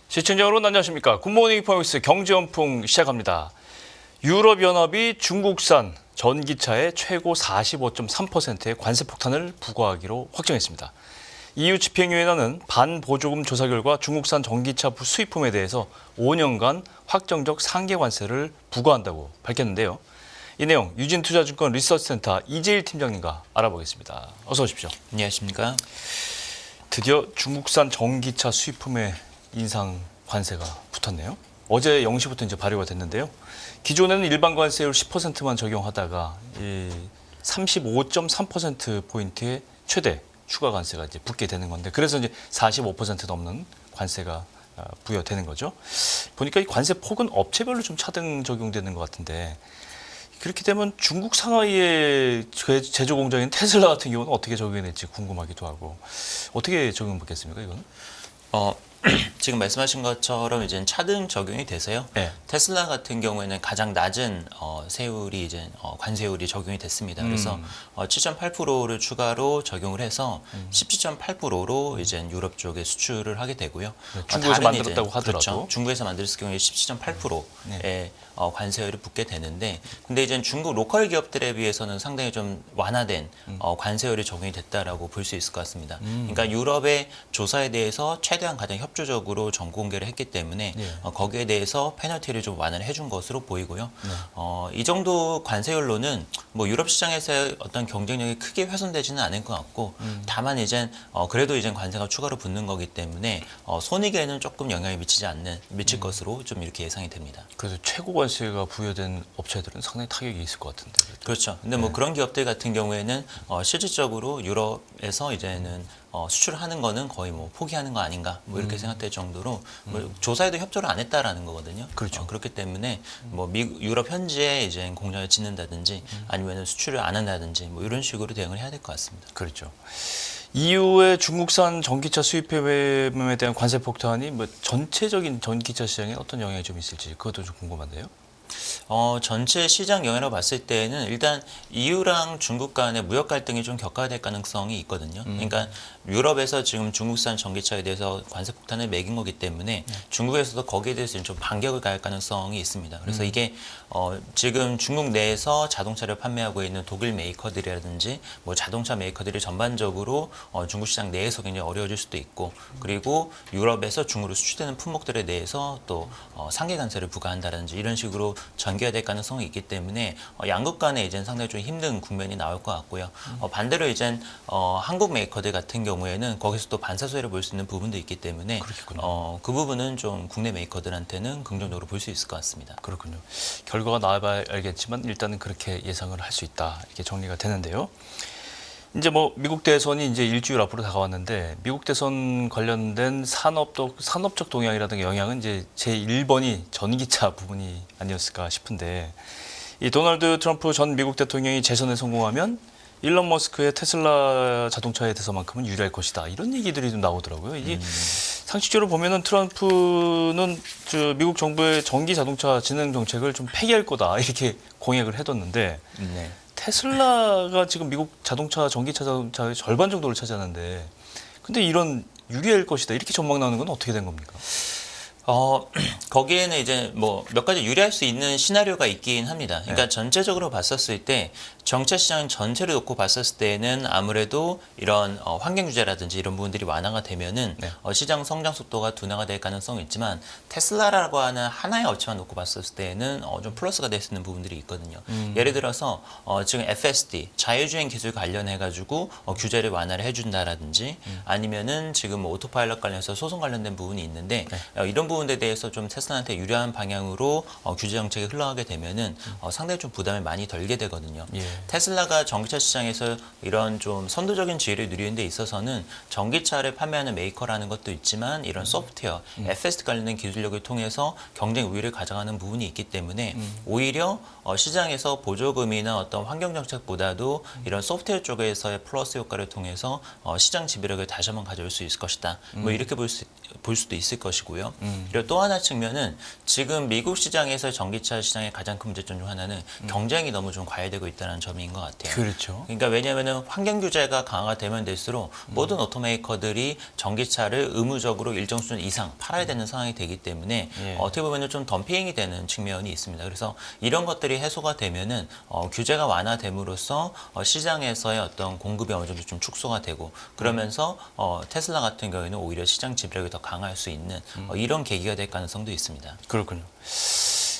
시청자 여러분 안녕하십니까. 굿모닝 포인트 경제연풍 시작합니다. 유럽연합이 중국산 전기차에 최고 45.3%의 관세 폭탄을 부과하기로 확정했습니다. EU 집행위원회는 반보조금 조사 결과 중국산 전기차 수입품에 대해서 5년간 확정적 상계 관세를 부과한다고 밝혔는데요. 이 내용 유진투자증권 리서치센터 이재일 팀장님과 알아보겠습니다. 어서 오십시오. 안녕하십니까. 드디어 중국산 전기차 수입품에 인상 관세가 붙었네요. 어제 0시부터 이제 발효가 됐는데요. 기존에는 일반 관세율 10%만 적용하다가 35.3%포인트의 최대 추가 관세가 이제 붙게 되는 건데, 그래서 이제 45% 넘는 관세가 부여되는 거죠. 보니까 이 관세 폭은 업체별로 좀 차등 적용되는 것 같은데, 그렇게 되면 중국 상하이의 제조 공장인 테슬라 같은 경우는 어떻게 적용이 될지 궁금하기도 하고, 어떻게 적용받겠습니까, 이거는? 지금 말씀하신 것처럼 이제 차등 적용이 돼서요. 네. 테슬라 같은 경우에는 가장 낮은 세율이 이제 관세율이 적용이 됐습니다. 그래서 7.8%를 추가로 적용을 해서 17.8%로 이제 유럽 쪽에 수출을 하게 되고요. 중국에서 만들었다고 하더라도. 그렇죠. 중국에서 만들었을 경우에 17.8%의 관세율이 붙게 되는데, 근데 이제 중국 로컬 기업들에 비해서는 상당히 좀 완화된 관세율이 적용이 됐다라고 볼 수 있을 것 같습니다. 그러니까 유럽의 조사에 대해서 최대한 가장 협조적으로 정보 공개를 했기 때문에 거기에 대해서 페널티를 좀 완화를 해준 것으로 보이고요. 이 정도 관세율로는 뭐 유럽 시장에서의 어떤 경쟁력이 크게 훼손되지는 않을 것 같고, 다만 이제 그래도 이제 관세가 추가로 붙는 거기 때문에 손익에는 조금 영향이 미칠 것으로 좀 이렇게 예상이 됩니다. 그래서 최고 관세가 부여된 업체들은 상당히 타격이 있을 것 같은데. 그렇죠. 근데 뭐 그런 기업들 같은 경우에는 실질적으로 유럽에서 이제는 수출을 하는 거는 거의 뭐 포기하는 거 아닌가 뭐 이렇게 생각될 정도로 뭐 조사에도 협조를 안 했다라는 거거든요. 그렇죠. 그렇기 때문에 뭐 유럽 현지에 이제 공장을 짓는다든지 아니면 수출을 안 한다든지 뭐 이런 식으로 대응을 해야 될 것 같습니다. 그렇죠. EU의 중국산 전기차 수입품에 대한 관세 폭탄이 뭐 전체적인 전기차 시장에 어떤 영향이 좀 있을지 그것도 좀 궁금한데요. 전체 시장 영향으로 봤을 때는 일단 EU랑 중국 간의 무역 갈등이 좀 격화될 가능성이 있거든요. 그러니까 유럽에서 지금 중국산 전기차에 대해서 관세 폭탄을 매긴 거기 때문에 중국에서도 거기에 대해서 좀 반격을 가할 가능성이 있습니다. 그래서 이게 지금 중국 내에서 자동차를 판매하고 있는 독일 메이커들이라든지 뭐 자동차 메이커들이 전반적으로 중국 시장 내에서 굉장히 어려워질 수도 있고, 그리고 유럽에서 중국으로 수출되는 품목들에 대해서 또 상계 관세를 부과한다든지 이런 식으로 전개가 될 가능성이 있기 때문에 양국 간에 이제 상당히 좀 힘든 국면이 나올 것 같고요. 반대로 이제 한국 메이커들 같은 경우에는 거기서 또 반사소리를 볼 수 있는 부분도 있기 때문에 그 부분은 좀 국내 메이커들한테는 긍정적으로 볼 수 있을 것 같습니다. 그렇군요. 결과가 나와봐야 알겠지만 일단은 그렇게 예상을 할 수 있다, 이렇게 정리가 되는데요. 이제 뭐 미국 대선이 이제 일주일 앞으로 다가왔는데, 미국 대선 관련된 산업적 동향이라든가 영향은 이제 제 1번이 전기차 부분이 아니었을까 싶은데, 이 도널드 트럼프 전 미국 대통령이 재선에 성공하면 일론 머스크의 테슬라 자동차에 대해서만큼은 유리할 것이다, 이런 얘기들이 좀 나오더라고요. 이게 상식적으로 보면은 트럼프는 미국 정부의 전기 자동차 진행 정책을 좀 폐기할 거다, 이렇게 공약을 해뒀는데, 네. 테슬라가 지금 미국 전기차 자동차의 절반 정도를 차지하는데, 근데 이런 유리할 것이다, 이렇게 전망 나오는 건 어떻게 된 겁니까? 거기에는 이제 뭐 몇 가지 유리할 수 있는 시나리오가 있긴 합니다. 그러니까 네. 전체적으로 봤었을 때 정차 시장 전체를 놓고 봤었을 때는 아무래도 이런 환경 규제라든지 이런 부분들이 완화가 되면은 시장 성장 속도가 둔화가 될 가능성이 있지만, 테슬라라고 하는 하나의 업체만 놓고 봤었을 때는 좀 플러스가 될 수 있는 부분들이 있거든요. 예를 들어서 지금 FSD 자율주행 기술 관련해 가지고 규제를 완화를 해준다라든지, 아니면은 지금 뭐 오토파일럿 관련해서 소송 관련된 부분이 있는데 이런 부분에 대해서 좀 테슬라한테 유리한 방향으로 규제 정책이 흘러가게 되면은 상당히 좀 부담이 많이 덜게 되거든요. 테슬라가 전기차 시장에서 이런 좀 선도적인 지위를 누리는 데 있어서는 전기차를 판매하는 메이커라는 것도 있지만 이런 소프트웨어, FSD 관련된 기술력을 통해서 경쟁 우위를 가져가는 부분이 있기 때문에 오히려 시장에서 보조금이나 어떤 환경 정책보다도 이런 소프트웨어 쪽에서의 플러스 효과를 통해서 시장 지배력을 다시 한번 가져올 수 있을 것이다. 뭐 이렇게 볼 수도 있을 것이고요. 그리고 또 하나 측면은 지금 미국 시장에서 전기차 시장의 가장 큰 문제점 중 하나는 경쟁이 너무 좀 과열되고 있다는 점인 것 같아요. 그렇죠. 그러니까 왜냐하면 환경 규제가 강화가 되면 될수록 모든 오토메이커들이 전기차를 의무적으로 일정 수준 이상 팔아야 되는 상황이 되기 때문에 예. 어떻게 보면 좀 덤핑이 되는 측면이 있습니다. 그래서 이런 것들이 해소가 되면은 규제가 완화됨으로써 시장에서의 어떤 공급이 어느 정도 좀 축소가 되고 그러면서 테슬라 같은 경우에는 오히려 시장 지배력이 더 강할 수 있는 이런 계기가 될 가능성도 있습니다. 그렇군요.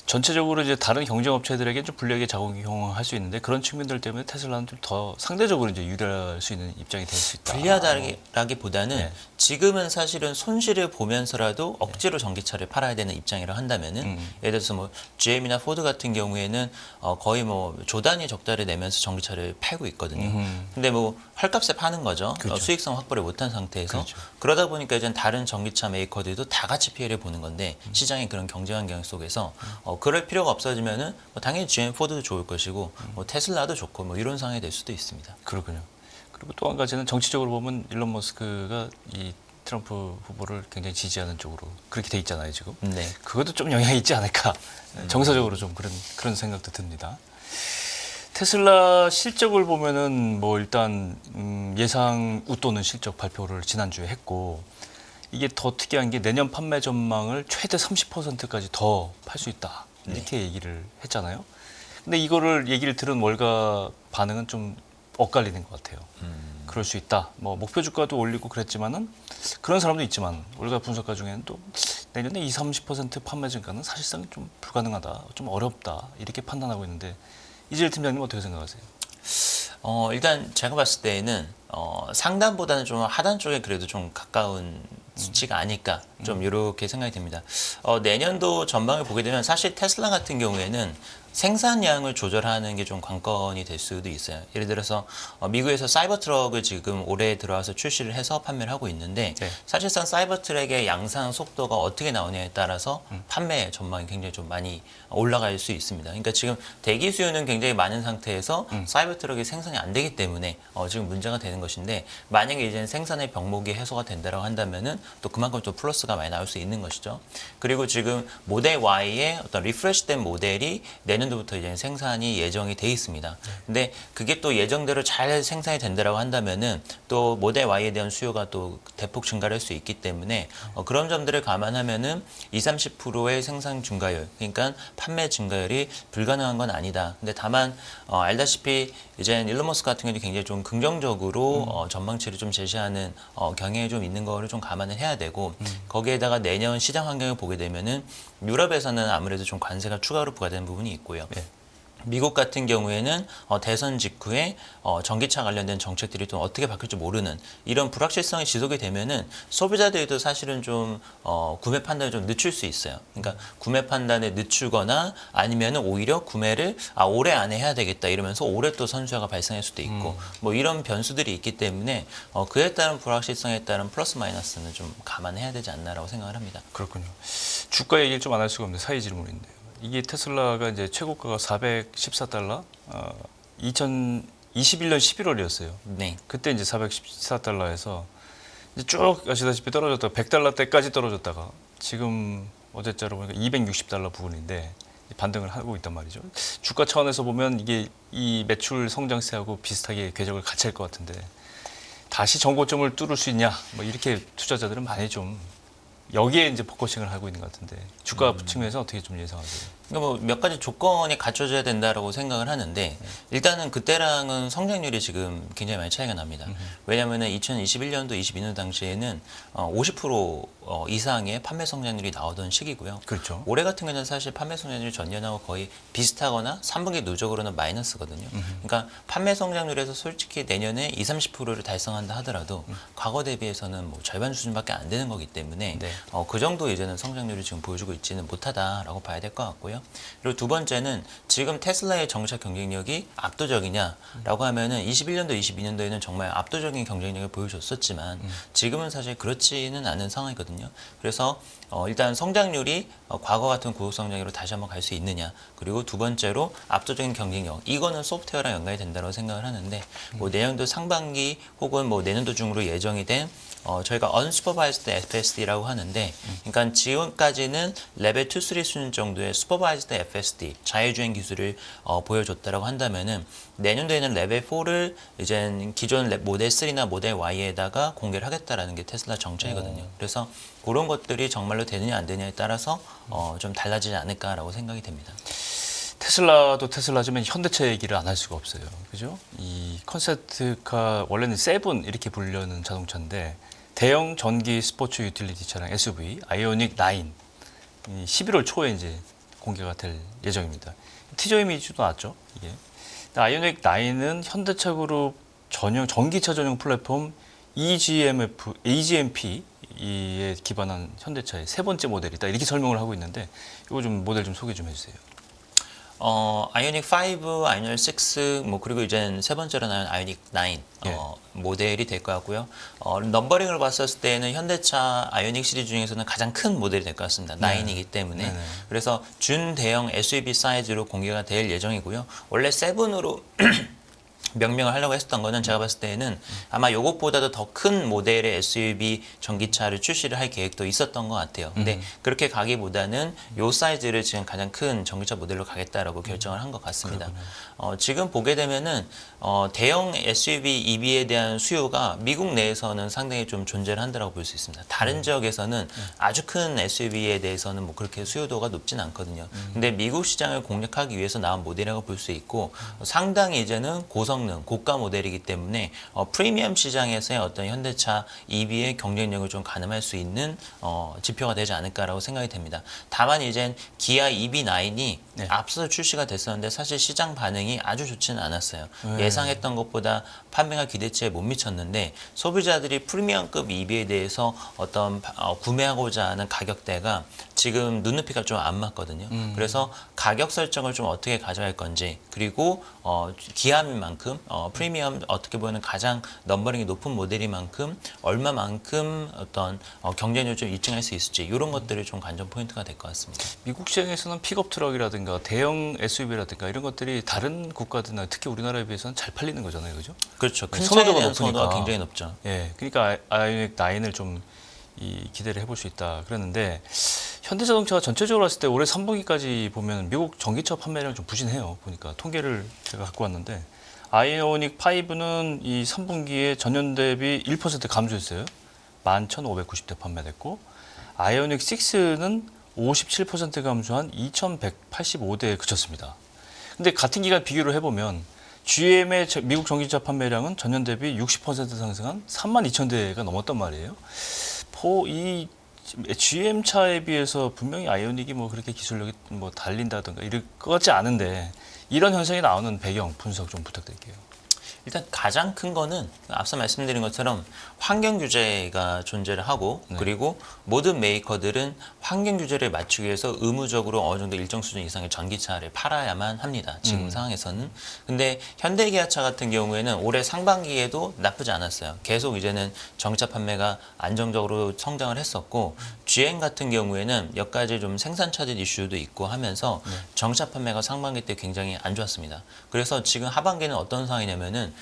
전체적으로 이제 다른 경쟁 업체들에게 좀 불리하게 작용할 수 있는데 그런 측면들 때문에 테슬라는 좀 더 상대적으로 이제 유리할 수 있는 입장이 될 수 있다. 불리하다기보다는 네. 지금은 사실은 손실을 보면서라도 억지로 전기차를 팔아야 되는 입장이라 한다면은 예를 들어서 뭐 GM이나 포드 같은 경우에는 거의 뭐 조단위 적자를 내면서 전기차를 팔고 있거든요. 근데 뭐 헐값에 파는 거죠. 그렇죠. 수익성 확보를 못한 상태에서 그렇죠. 그러다 보니까 이제 다른 전기차 메이커들도 다 같이 피해를 보는 건데 시장의 그런 경쟁 환경 속에서 그럴 필요가 없어지면은 뭐 당연히 GM, 포드도 좋을 것이고 뭐 테슬라도 좋고 뭐 이런 상황이 될 수도 있습니다. 그렇군요. 그리고 또 한 가지는 정치적으로 보면 일론 머스크가 이 트럼프 후보를 굉장히 지지하는 쪽으로 그렇게 돼 있잖아요, 지금. 네. 그것도 좀 영향이 있지 않을까. 정서적으로 좀 그런 생각도 듭니다. 테슬라 실적을 보면은 뭐 일단 예상 웃도는 실적 발표를 지난주에 했고 이게 더 특이한 게 내년 판매 전망을 최대 30%까지 더 팔 수 있다. 이렇게 얘기를 했잖아요. 근데 이거를 얘기를 들은 월가 반응은 좀 엇갈리는 것 같아요. 그럴 수 있다. 뭐 목표 주가도 올리고 그랬지만은 그런 사람도 있지만 월가 분석가 중에는 또 내년에 20-30% 판매 증가는 사실상 좀 불가능하다, 좀 어렵다 이렇게 판단하고 있는데 이재일 팀장님 어떻게 생각하세요? 일단 제가 봤을 때는 상단보다는 좀 하단 쪽에 그래도 좀 가까운 수치가 아닐까 좀 이렇게 생각이 듭니다. 내년도 전망을 보게 되면 사실 테슬라 같은 경우에는 생산량을 조절하는 게 좀 관건이 될 수도 있어요. 예를 들어서 미국에서 사이버 트럭을 지금 올해 들어와서 출시를 해서 판매를 하고 있는데 네. 사실상 사이버 트럭의 양산 속도가 어떻게 나오냐에 따라서 판매 전망이 굉장히 좀 많이 올라갈 수 있습니다. 그러니까 지금 대기 수요는 굉장히 많은 상태에서 사이버 트럭이 생산이 안 되기 때문에 지금 문제가 되는 것인데 만약에 이제 생산의 병목이 해소가 된다고 한다면은 또 그만큼 또 플러스가 많이 나올 수 있는 것이죠. 그리고 지금 모델 Y의 어떤 리프레시된 모델이 내년도부터 이제 생산이 예정이 돼 있습니다. 근데 그게 또 예정대로 잘 생산이 된다고 한다면은 또 모델 Y에 대한 수요가 또 대폭 증가할 수 있기 때문에 그런 점들을 감안하면은 20-30%의 생산 증가율, 그러니까 판매 증가율이 불가능한 건 아니다. 근데 다만 알다시피 이제 일론 머스크 같은 경우는 굉장히 좀 긍정적으로 전망치를 좀 제시하는 경향이 좀 있는 거를 좀 감안을 해야 되고 거기에다가 내년 시장 환경을 보게 되면은 유럽에서는 아무래도 좀 관세가 추가로 부과되는 부분이 있고요. 네. 미국 같은 경우에는 대선 직후에 전기차 관련된 정책들이 좀 어떻게 바뀔지 모르는 이런 불확실성이 지속이 되면은 소비자들도 사실은 좀 구매 판단을 좀 늦출 수 있어요. 그러니까 구매 판단에 늦추거나 아니면은 오히려 구매를 올해 안에 해야 되겠다 이러면서 올해 또 선수화가 발생할 수도 있고 뭐 이런 변수들이 있기 때문에 그에 따른 불확실성에 따른 플러스 마이너스는 좀 감안해야 되지 않나라고 생각을 합니다. 그렇군요. 주가 얘기를 좀 안 할 수가 없는데 사회 질문인데요. 이게 테슬라가 이제 최고가가 414달러, 2021년 11월이었어요. 네. 그때 이제 414달러에서 이제 쭉 아시다시피 떨어졌다가 100달러대까지 떨어졌다가 지금 어제자로 보니까 260달러 부근인데 반등을 하고 있단 말이죠. 주가 차원에서 보면 이게 이 매출 성장세하고 비슷하게 궤적을 같이 할 것 같은데 다시 정고점을 뚫을 수 있냐? 뭐 이렇게 투자자들은 많이 좀 여기에 이제 포커싱을 하고 있는 것 같은데 주가 측면에서 어떻게 좀 예상하세요? 그러니까 뭐 몇 가지 조건이 갖춰져야 된다라고 생각을 하는데 일단은 그때랑은 성장률이 지금 굉장히 많이 차이가 납니다. 왜냐하면 2021년도, 22년 당시에는 50% 이상의 판매 성장률이 나오던 시기고요. 그렇죠. 올해 같은 경우는 사실 판매 성장률이 전년하고 거의 비슷하거나 3분기 누적으로는 마이너스거든요. 그러니까 판매 성장률에서 솔직히 내년에 20-30%를 달성한다 하더라도 과거 대비해서는 뭐 절반 수준밖에 안 되는 거기 때문에 네. 그 정도 이제는 성장률을 지금 보여주고 있지는 못하다라고 봐야 될 것 같고요. 그리고 두 번째는 지금 테슬라의 정차 경쟁력이 압도적이냐라고 하면은 21년도, 22년도에는 정말 압도적인 경쟁력을 보여줬었지만 지금은 사실 그렇지는 않은 상황이거든요. 그래서 일단 성장률이 과거 같은 고속 성장률로 다시 한번 갈 수 있느냐, 그리고 두 번째로 압도적인 경쟁력, 이거는 소프트웨어랑 연관이 된다고 생각을 하는데 뭐 내년도 상반기 혹은 뭐 내년도 중으로 예정이 된 저희가 unsupervised FSD라고 하는데, 그러니까 지금까지는 레벨 2, 3 수준 정도의 supervised FSD 자율주행 기술을 보여줬다라고 한다면은 내년도에는 레벨 4를 이제 기존 모델 3나 모델 Y에다가 공개를 하겠다라는 게 테슬라 정책이거든요. 그래서 그런 것들이 정말로 되느냐 안 되느냐에 따라서 좀 달라지지 않을까라고 생각이 됩니다. 테슬라도 테슬라지만 현대차 얘기를 안 할 수가 없어요. 그죠? 이 컨셉트카 원래는 세븐 이렇게 불리는 자동차인데 대형 전기 스포츠 유틸리티 차량 SUV 아이오닉 9 11월 초에 이제 공개가 될 예정입니다. 티저 이미지도 나왔죠. 이게 아이오닉 9은 현대차 그룹 전용 전기차 전용 플랫폼 AGMP에 기반한 현대차의 세 번째 모델이다. 이렇게 설명을 하고 있는데 이거 좀 모델 좀 소개 좀 해주세요. 아이오닉 5, 아이오닉 6, 뭐 그리고 이제 세 번째로 나온 아이오닉 9 예. 모델이 될 것 같고요. 넘버링을 봤었을 때는 현대차 아이오닉 시리즈 중에서는 가장 큰 모델이 될 것 같습니다. 9이기 때문에. 네네. 그래서 준대형 SUV 사이즈로 공개가 될 예정이고요. 원래 7으로 명명을 하려고 했었던 거는 제가 봤을 때는 아마 요것보다도 더 큰 모델의 SUV 전기차를 출시를 할 계획도 있었던 것 같아요. 근데 그렇게 가기보다는 요 사이즈를 지금 가장 큰 전기차 모델로 가겠다라고 결정을 한 것 같습니다. 지금 보게 되면은 대형 SUV EV에 대한 수요가 미국 내에서는 상당히 좀 존재를 한다고 볼 수 있습니다. 다른 지역에서는 아주 큰 SUV에 대해서는 뭐 그렇게 수요도가 높진 않거든요. 근데 미국 시장을 공략하기 위해서 나온 모델이라고 볼 수 있고 상당히 이제는 고성능, 고가 모델이기 때문에 프리미엄 시장에서의 어떤 현대차 EV의 경쟁력을 좀 가늠할 수 있는 지표가 되지 않을까라고 생각이 됩니다. 다만 이젠 기아 EV9이 앞서서 출시가 됐었는데 사실 시장 반응이 아주 좋지는 않았어요. 예상했던 것보다 판매가 기대치에 못 미쳤는데 소비자들이 프리미엄급 EV에 대해서 어떤 구매하고자 하는 가격대가 지금 눈높이가 좀 안 맞거든요. 그래서 가격 설정을 좀 어떻게 가져갈 건지 그리고 기아인 만큼 프리미엄 어떻게 보면 가장 넘버링이 높은 모델인 만큼 얼마만큼 어떤 경쟁력을 좀 입증할 수 있을지 이런 것들이 좀 관전 포인트가 될 것 같습니다. 미국 시장에서는 픽업 트럭이라든가 대형 SUV라든가 이런 것들이 다른 국가들이나 특히 우리나라에 비해서는 잘 팔리는 거잖아요, 그죠? 그렇죠. 큰 선호도가 차이에 대한 선호도가 높으니까. 굉장히 높죠. 예, 그러니까 아이오닉 9을 좀 기대를 해볼 수 있다 그랬는데 현대자동차가 전체적으로 봤을 때 올해 3분기까지 보면 미국 전기차 판매량 좀 부진해요. 보니까 통계를 제가 갖고 왔는데 아이오닉 5는 이 3분기에 전년 대비 1% 감소했어요. 11,590대 판매됐고 아이오닉 6는 57% 감소한 2,185대에 그쳤습니다. 근데 같은 기간 비교를 해보면 GM의 미국 전기차 판매량은 전년 대비 60% 상승한 32,000대가 넘었단 말이에요. 이 GM 차에 비해서 분명히 아이오닉이 뭐 그렇게 기술력이 뭐 달린다든가 이럴 것 같지 않은데 이런 현상이 나오는 배경 분석 좀 부탁드릴게요. 일단 가장 큰 거는 앞서 말씀드린 것처럼 환경 규제가 존재를 하고 그리고 모든 메이커들은 환경 규제를 맞추기 위해서 의무적으로 어느 정도 일정 수준 이상의 전기차를 팔아야만 합니다. 지금 상황에서는. 근데 현대기아차 같은 경우에는 올해 상반기에도 나쁘지 않았어요. 계속 이제는 전기차 판매가 안정적으로 성장을 했었고 GM 같은 경우에는 몇 가지 좀 생산 차질 이슈도 있고 하면서 전기차 판매가 상반기 때 굉장히 안 좋았습니다. 그래서 지금 하반기는 어떤 상황이냐면은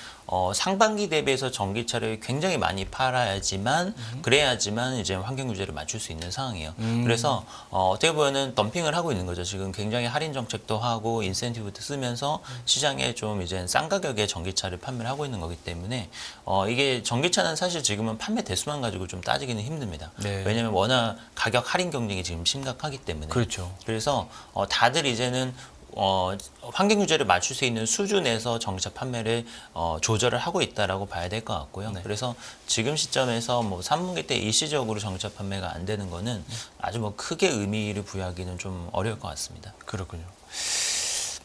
상반기 대비해서 전기차를 굉장히 많이 팔아야지만 그래야지만 이제 환경 규제를 맞출 수 있는 상황이에요. 그래서 어떻게 보면은 덤핑을 하고 있는 거죠. 지금 굉장히 할인 정책도 하고 인센티브도 쓰면서 시장에 좀 이제 싼 가격에 전기차를 판매를 하고 있는 거기 때문에 이게 전기차는 사실 지금은 판매 대수만 가지고 좀 따지기는 힘듭니다. 네. 왜냐하면 워낙 가격 할인 경쟁이 지금 심각하기 때문에. 그렇죠. 그래서 다들 이제는 환경 규제를 맞출 수 있는 수준에서 전기차 판매를 조절을 하고 있다라고 봐야 될 것 같고요. 그래서 지금 시점에서 뭐 3분기 때 일시적으로 전기차 판매가 안 되는 거는 아주 뭐 크게 의미를 부여하기는 좀 어려울 것 같습니다. 그렇군요.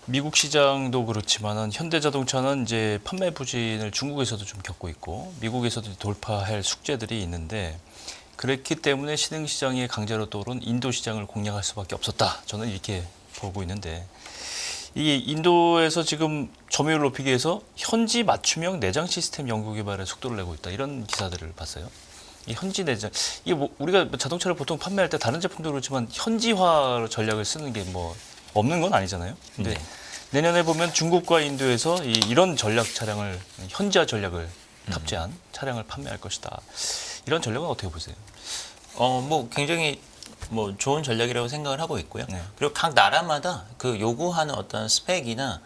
미국 시장도 그렇지만은 현대자동차는 이제 판매 부진을 중국에서도 좀 겪고 있고 미국에서도 돌파할 숙제들이 있는데 그렇기 때문에 신흥시장의 강자로 떠오른 인도 시장을 공략할 수밖에 없었다. 저는 이렇게 보고 있는데 이 인도에서 지금 점유율 높이기 위해서 현지 맞춤형 내장 시스템 연구 개발에 속도를 내고 있다. 이런 기사들을 봤어요. 이 현지 내장 이게 뭐 우리가 자동차를 보통 판매할 때 다른 제품도 그렇지만 현지화 전략을 쓰는 게 뭐 없는 건 아니잖아요. 근데 내년에 보면 중국과 인도에서 이런 전략 차량을 현지화 전략을 탑재한 차량을 판매할 것이다. 이런 전략은 어떻게 보세요? 뭐 굉장히 뭐 좋은 전략이라고 생각을 하고 있고요. 네. 그리고 각 나라마다 그 요구하는 어떤 스펙이나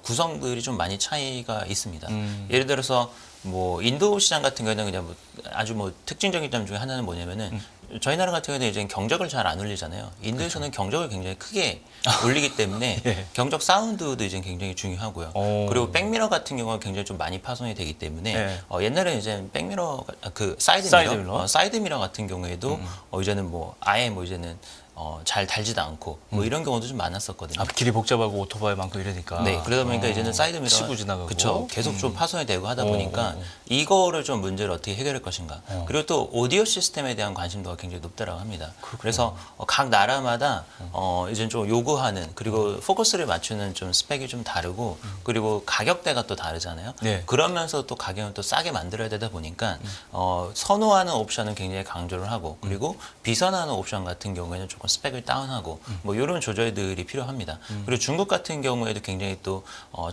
구성들이 좀 많이 차이가 있습니다. 예를 들어서 뭐 인도 시장 같은 경우는 그냥 뭐 아주 뭐 특징적인 점 중에 하나는 뭐냐면은 저희 나라 같은 경우는 이제 경적을 잘 안 울리잖아요. 인도에서는 경적을 굉장히 크게 울리기 때문에 예. 경적 사운드도 이제 굉장히 중요하고요. 오. 그리고 백미러 같은 경우가 굉장히 좀 많이 파손이 되기 때문에 예. 옛날에는 이제 백미러 그 사이드 사이드 미러, 미러? 사이드 미러 같은 경우에도 이제는 뭐 아예 뭐 이제는 잘 달지도 않고 뭐 이런 경우도 좀 많았었거든요. 앞길이 복잡하고 오토바이 많고 이러니까. 네, 그러다 보니까 이제는 사이드 미러 치고 지나가고. 그쵸, 계속 좀 파손이 되고 하다 보니까 이거를 좀 문제를 어떻게 해결할 것인가. 그리고 또 오디오 시스템에 대한 관심도가 굉장히 높다라고 합니다. 그래서 각 나라마다 이제 좀 요구하는 그리고 포커스를 맞추는 좀 스펙이 좀 다르고 그리고 가격대가 또 다르잖아요. 네. 그러면서 또 가격을 또 싸게 만들어야 되다 보니까 선호하는 옵션은 굉장히 강조를 하고 그리고 비선호하는 옵션 같은 경우에는 조금 스펙을 다운하고 뭐 이런 조절들이 필요합니다. 그리고 중국 같은 경우에도 굉장히 또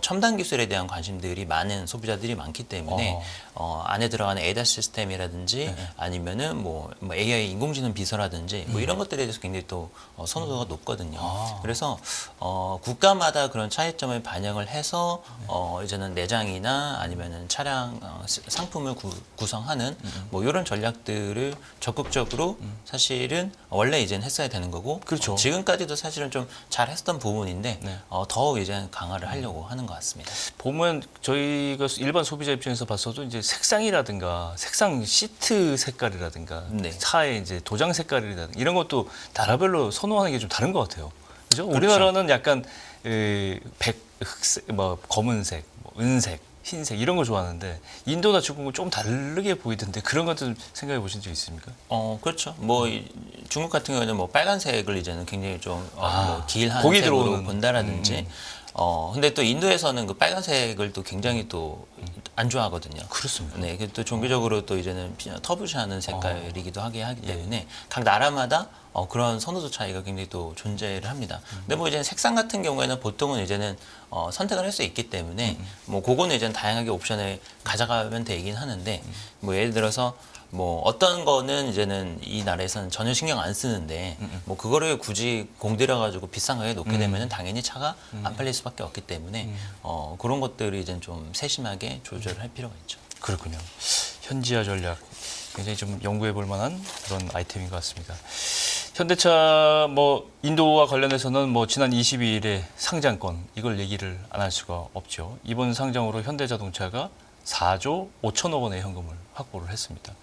첨단 기술에 대한 관심들이 많은 소비자들이 많기 때문에 안에 들어가는 ADAS 시스템이라든지 아니면은 뭐 AI 인공지능 비서라든지 뭐 이런 것들에 대해서 굉장히 또 선호도가 높거든요. 그래서 국가마다 그런 차이점을 반영을 해서 이제는 내장이나 아니면은 차량 상품을 구성하는 뭐 이런 전략들을 적극적으로 사실은 원래 이제는 했어야 되는 거고 그렇죠. 지금까지도 사실은 좀 잘 했던 부분인데 네. 더 이제 강화를 하려고 하는 것 같습니다. 보면 저희가 일반 소비자 입장에서 봤어도 이제 색상이라든가 색상 시트 색깔이라든가 네. 차의 이제 도장 색깔이라든가 이런 것도 나라별로 선호하는 게 좀 다른 것 같아요. 그죠? 우리나라는 약간 흑색, 뭐 검은색, 뭐 은색, 흰색 이런 걸 좋아하는데 인도나 중국은 좀 다르게 보이던데 그런 것도 생각해 보신 적 있습니까? 그렇죠. 뭐 중국 같은 경우는 뭐 빨간색을 이제는 굉장히 좀 뭐 길한 거기 색으로 들어오는. 본다라든지 근데 또 인도에서는 그 빨간색을 또 굉장히 또 안 좋아하거든요. 그렇습니다. 네, 또 종교적으로 또 이제는 터부시하는 색깔이기도 하기 때문에 각 나라마다 그런 선호도 차이가 굉장히 또 존재를 합니다. 근데 뭐 이제 색상 같은 경우에는 보통은 이제는 선택을 할 수 있기 때문에 뭐 그거는 이제 다양하게 옵션을 가져가면 되긴 하는데 뭐 예를 들어서 뭐 어떤 거는 이제는 이 나라에서는 전혀 신경 안 쓰는데 뭐 그거를 굳이 공들여 가지고 비싼 가격에 놓게 되면은 당연히 차가 안 팔릴 수밖에 없기 때문에 그런 것들이 이제 좀 세심하게 조절을 할 필요가 있죠. 그렇군요. 현지화 전략 굉장히 좀 연구해 볼 만한 그런 아이템인 것 같습니다. 현대차 뭐 인도와 관련해서는 뭐 지난 22일에 상장권 이걸 얘기를 안 할 수가 없죠. 이번 상장으로 현대자동차가 4조 5천억 원의 현금을 확보를 했습니다.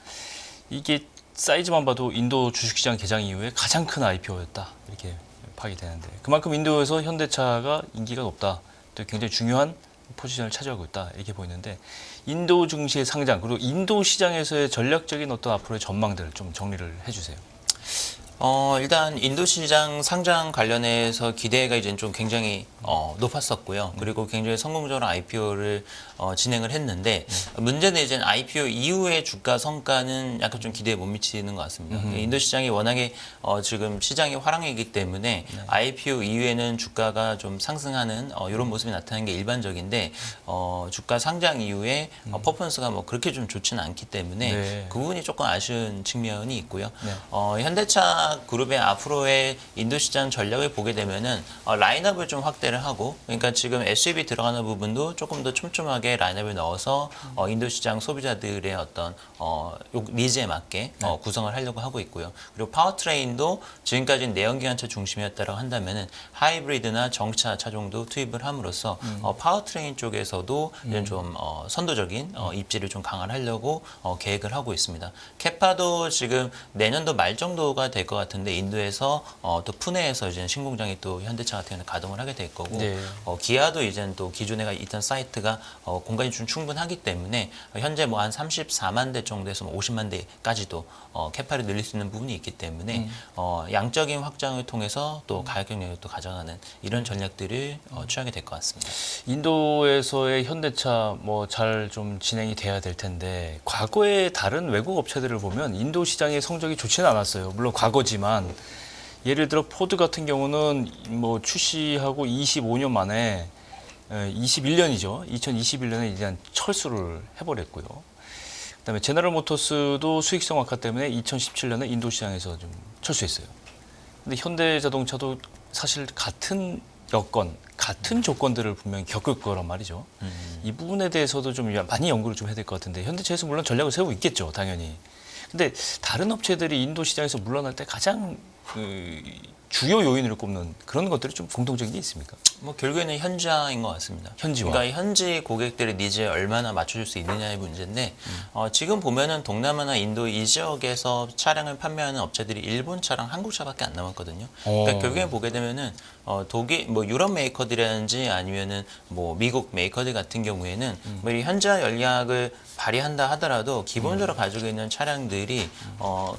이게 사이즈만 봐도 인도 주식시장 개장 이후에 가장 큰 IPO였다 이렇게 파악이 되는데 그만큼 인도에서 현대차가 인기가 높다 또 굉장히 중요한 포지션을 차지하고 있다 이렇게 보이는데 인도 증시의 상장 그리고 인도 시장에서의 전략적인 어떤 앞으로의 전망들 좀 정리를 해주세요. 일단 인도 시장 상장 관련해서 기대가 이제 좀 굉장히 높았었고요. 그리고 굉장히 성공적으로 IPO를 진행을 했는데 문제는 이제 IPO 이후의 주가 성과는 약간 좀 기대에 못 미치는 것 같습니다. 인도 시장이 워낙에 지금 시장이 화랑이기 때문에 IPO 이후에는 주가가 좀 상승하는 이런 모습이 나타나는 게 일반적인데 주가 상장 이후에 퍼포먼스가 뭐 그렇게 좀 좋지는 않기 때문에 네. 그 부분이 조금 아쉬운 측면이 있고요. 네. 현대차 그룹의 앞으로의 인도 시장 전략을 보게 되면은 라인업을 좀 확대를 하고 그러니까 지금 SUV 들어가는 부분도 조금 더 촘촘하게 라인업을 넣어서 인도 시장 소비자들의 어떤 니즈에 맞게 구성을 하려고 하고 있고요. 그리고 파워트레인도 지금까지는 내연기관차 중심이었다고 한다면은 하이브리드나 전기차 차종도 투입을 함으로써 파워트레인 쪽에서도 이제 좀 선도적인 입지를 좀 강화하려고 계획을 하고 있습니다. 캐파도 지금 내년도 말 정도가 될 것 같은데 인도에서 또 푸네에서 이제 신공장이 또 현대차 같은 경우는 가동을 하게 될 거고 네. 기아도 이제는 또 기존에 있던 사이트가 공간이 좀 충분하기 때문에 현재 뭐 한 34만 대 정도에서 50만 대까지도 캐파를 늘릴 수 있는 부분이 있기 때문에 양적인 확장을 통해서 또 가격 경쟁력을 또 가져가는 이런 전략들을 취하게 될 것 같습니다. 인도에서의 현대차 뭐 잘 좀 진행이 돼야 될 텐데 과거의 다른 외국 업체들을 보면 인도 시장의 성적이 좋지는 않았어요. 물론 과거지만 예를 들어 포드 같은 경우는 뭐 출시하고 25년 만에 21년이죠. 2021년에 일단 철수를 해버렸고요. 그다음에 제너럴 모터스도 수익성 악화 때문에 2017년에 인도 시장에서 좀 철수했어요. 근데 현대자동차도 사실 같은 여건, 같은 조건들을 분명히 겪을 거란 말이죠. 이 부분에 대해서도 좀 많이 연구를 좀 해야 될 것 같은데 현대차에서 물론 전략을 세우고 있겠죠, 당연히. 근데 다른 업체들이 인도 시장에서 물러날 때 가장 주요 요인으로 꼽는 그런 것들이 좀 공통적인 게 있습니까? 뭐 결국에는 현지화인 것 같습니다. 현지화. 그러니까 현지 고객들의 니즈에 얼마나 맞춰줄 수 있느냐의 문제인데 지금 보면은 동남아나 인도 이 지역에서 차량을 판매하는 업체들이 일본 차랑 한국 차밖에 안 남았거든요. 그러니까 결국에 보게 되면은 독일, 뭐 유럽 메이커들이라든지 아니면은 뭐 미국 메이커들 같은 경우에는 뭐 이 현지화 전략을 발휘한다 하더라도 기본적으로 가지고 있는 차량들이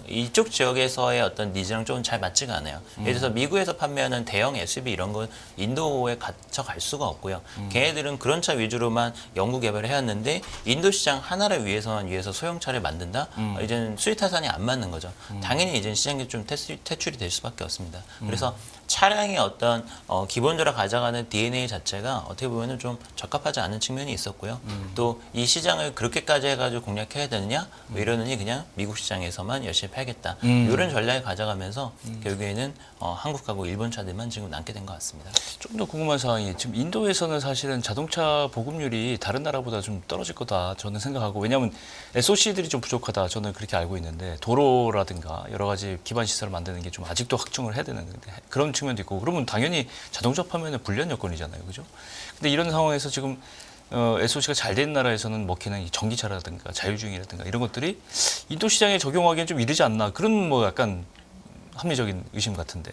이쪽 지역에서의 어떤 니즈랑 좀 잘 맞지가 않아요. 예를 들어서 미국에서 판매하는 대형 SUV 이런 건 인도에 갇혀갈 수가 없고요. 걔네들은 그런 차 위주로만 연구 개발을 해왔는데 인도 시장 하나를 위해서만 위해서 소형차를 만든다? 이제는 수입 타산이 안 맞는 거죠. 당연히 이제는 시장에 좀 퇴출이 될 수밖에 없습니다. 그래서 차량의 어떤 기본적으로 가져가는 DNA 자체가 어떻게 보면은 좀 적합하지 않은 측면이 있었고요. 또 이 시장을 그렇게까지 해가지고 공략해야 되느냐? 뭐 이러느니 그냥 미국 시장에서만 열심히 팔겠다. 이런 전략을 가져가면서 결국에는 한국하고 일본 차들만 지금 남게 된 것 같습니다. 좀 더 궁금한 사항이 지금 인도에서는 사실은 자동차 보급률이 다른 나라보다 좀 떨어질 거다 저는 생각하고 왜냐하면 SOC들이 좀 부족하다 저는 그렇게 알고 있는데 도로라든가 여러 가지 기반 시설을 만드는 게 좀 아직도 확충을 해야 되는 건데 그런 측면도 있고 그러면 당연히 자동차 판매는 불리한 여건이잖아요, 그죠? 근데 이런 상황에서 지금 SOC가 잘 된 나라에서는 먹히는 이 전기차라든가 자율주행이라든가 이런 것들이 인도 시장에 적용하기엔 좀 이르지 않나 그런 뭐 약간 합리적인 의심 같은데.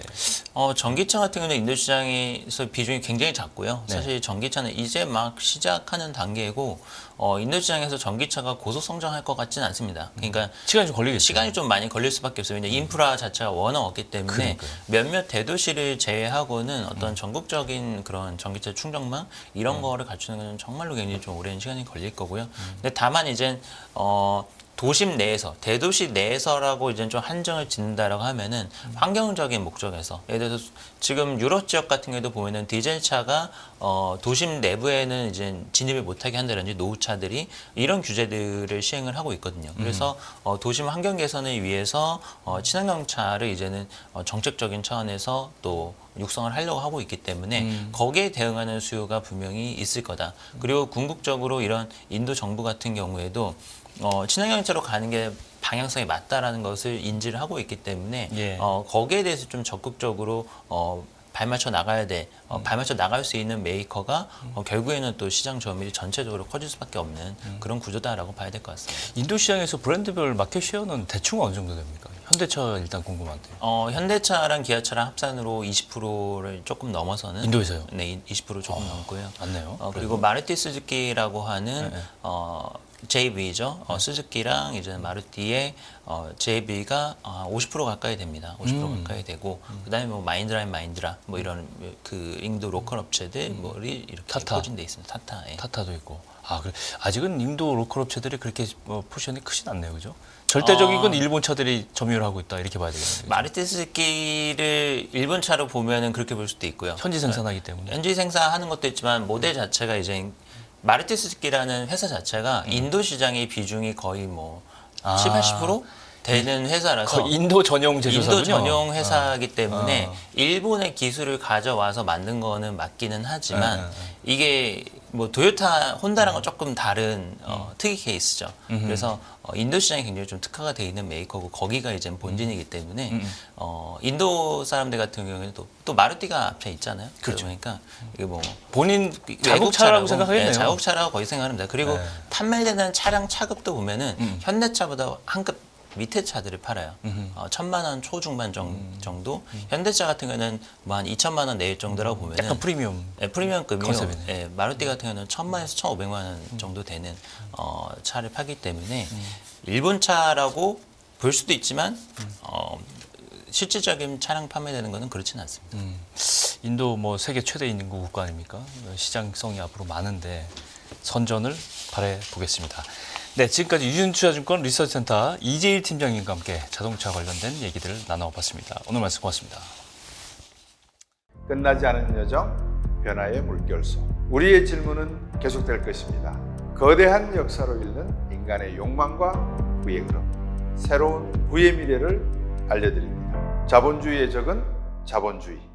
전기차 같은 경우는 인도 시장에서 비중이 굉장히 작고요. 네. 사실 전기차는 이제 막 시작하는 단계고 인도 시장에서 전기차가 고속 성장할 것 같지는 않습니다. 그러니까 시간이 좀 걸리겠죠. 시간이 좀 많이 걸릴 수밖에 없어요. 왜냐하면 인프라 자체가 워낙 없기 때문에 그러니까요. 몇몇 대도시를 제외하고는 어떤 전국적인 그런 전기차 충전망 이런 거를 갖추는 건 정말로 굉장히 좀 오랜 시간이 걸릴 거고요. 근데 다만 이제 도심 내에서 대도시 내에서라고 이제 좀 한정을 짓는다라고 하면은 환경적인 목적에서 예를 들어서 지금 유럽 지역 같은 경우도 보면은 디젤 차가 도심 내부에는 이제 진입을 못하게 한다든지 노후차들이 이런 규제들을 시행을 하고 있거든요. 그래서 도심 환경 개선을 위해서 친환경 차를 이제는 정책적인 차원에서 또 육성을 하려고 하고 있기 때문에 거기에 대응하는 수요가 분명히 있을 거다. 그리고 궁극적으로 이런 인도 정부 같은 경우에도 친환경차로 가는 게 방향성이 맞다라는 것을 인지를 하고 있기 때문에 예. 거기에 대해서 좀 적극적으로 발맞춰 나가야 돼. 발맞춰 나갈 수 있는 메이커가 결국에는 또 시장 점유율이 전체적으로 커질 수밖에 없는 그런 구조다라고 봐야 될 것 같습니다. 인도 시장에서 브랜드별 마켓 쉐어는 대충 어느 정도 됩니까? 현대차 일단 궁금한데요. 현대차랑 기아차랑 합산으로 20%를 조금 넘어서는 인도에서요? 네, 20% 조금 넘고요. 맞네요. 그리고 마루티 스즈키라고 하는 네. JV죠. 스즈키랑 이제 마루티의 JV가 50% 가까이 됩니다. 50% 가까이 되고 그다음에 뭐 마인드라 앤 마인드라 뭐 이런 그 인도 로컬 업체들 뭐이 이렇게 타타. 포진돼 있습니다. 타타. 예. 타타도 있고. 그래. 아직은 인도 로컬 업체들이 그렇게 포지션이 크진 않네요, 그죠? 절대적인 건 일본 차들이 점유를 하고 있다 이렇게 봐야 되겠네요. 마루티 스즈키를 일본 차로 보면은 그렇게 볼 수도 있고요. 현지 생산하기 때문에. 현지 생산하는 것도 있지만 모델 자체가 이제 마루티 스즈키라는 회사 자체가 인도 시장의 비중이 거의 뭐 7, 80% 되는 회사라서 거의 인도 전용 제조사군요. 인도 전용 회사이기 때문에 일본의 기술을 가져와서 만든 거는 맞기는 하지만 이게 뭐 도요타, 혼다랑은 조금 다른 특이 케이스죠. 그래서 인도 시장이 굉장히 좀 특화가 돼 있는 메이커고 거기가 이제 본진이기 때문에 인도 사람들 같은 경우에는 또 마루티가 앞에 있잖아요. 그렇죠. 그러니까 이게 뭐 본인 자국차라고 생각하겠네요. 네, 자국차라고 거의 생각합니다. 그리고 판매되는 차량 차급도 보면은 현대차보다 한 급 밑에 차들을 팔아요. 1,000만 원 초중반 정도. 현대차 같은 경우는 뭐 한 2천만 원 내일 정도라고 보면은 약간 프리미엄. 네, 프리미엄급이요. 컨셉이네. 네, 마루티 같은 경우는 1,000만에서 1,500만 원 정도 되는 차를 팔기 때문에 일본 차라고 볼 수도 있지만 실질적인 차량 판매되는 것은 그렇지는 않습니다. 인도 뭐 세계 최대 인구 국가 아닙니까? 시장성이 앞으로 많은데 선전을 바래 보겠습니다. 네, 지금까지 유진투자증권 리서치센터 이재일 팀장님과 함께 자동차 관련된 얘기들을 나눠봤습니다. 오늘 말씀 고맙습니다. 끝나지 않은 여정, 변화의 물결소. 우리의 질문은 계속될 것입니다. 거대한 역사로 읽는 인간의 욕망과 부의 흐름, 새로운 부의 미래를 알려드립니다. 자본주의의 적은 자본주의.